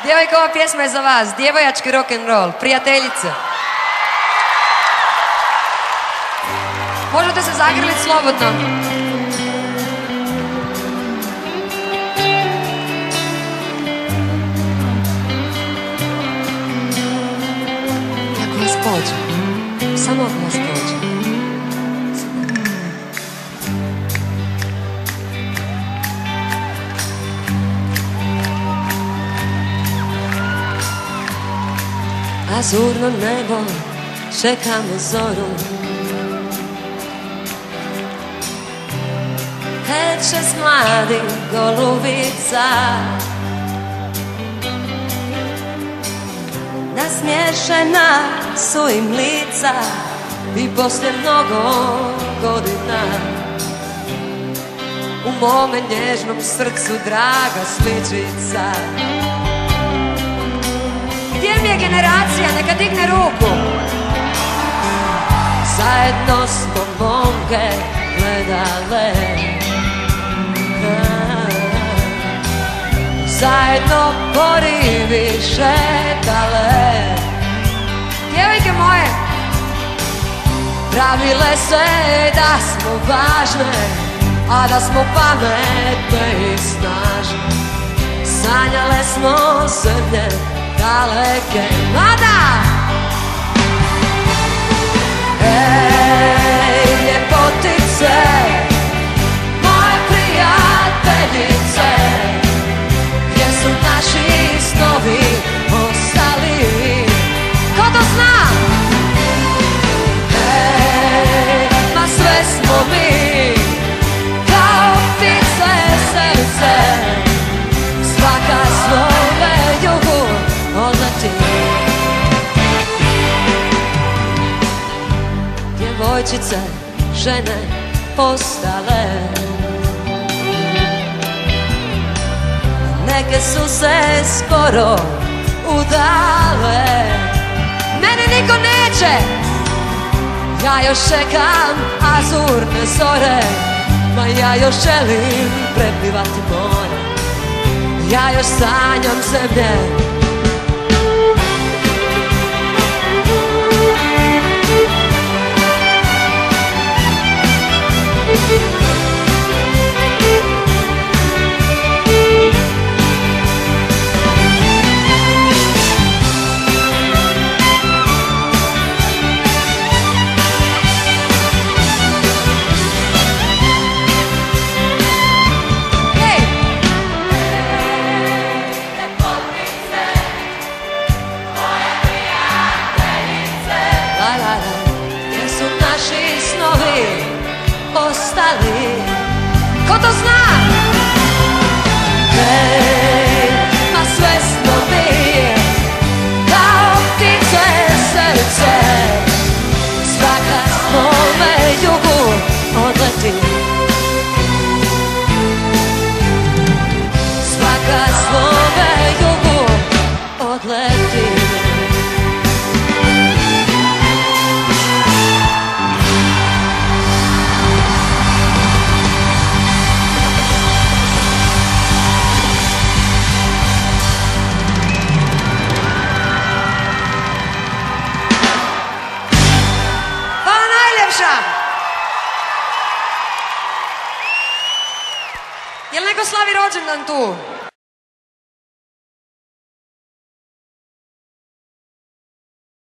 Djevojka, ova pjesma je za vas. Djevojački rock'n'roll. Prijateljice. Možete se zagrliti slobodno. Ako vas pođe. Samo ako vas pođe. Azurno nebo, čekamo zoru. Heće s mladih golubica, nasmiješena su im lica i poslije mnogo godina u mome nježnom srcu draga sličica. Gdje mi je generacija? Neka digne ruku. Zajedno smo momke gledale, zajedno po rivi šetale. Djevojke moje, pravile se da smo važne, a da smo pametne i snažne. Sanjale smo zemlje daleke, mada! Ej, ljepotice, moje prijateljice, gdje su naši snovi ostali? Ko to zna? Ej, ma sve smo mi, kao ptice srce, svaka svome jugu odleti. Djevojčice, žene postale, neke su se skoro udale. Mene niko neće, ja još čekam azurne zore, ma ja još želim prepivati more, ja još sanjam zemlje. Gdje su naši snovi ostali? Ko to zna? Hej, ma sve smo mi, kao ptice srce, svaka svome jugu odleti. Svaka svome jugu odleti. Jel neko slavi rođendan tu?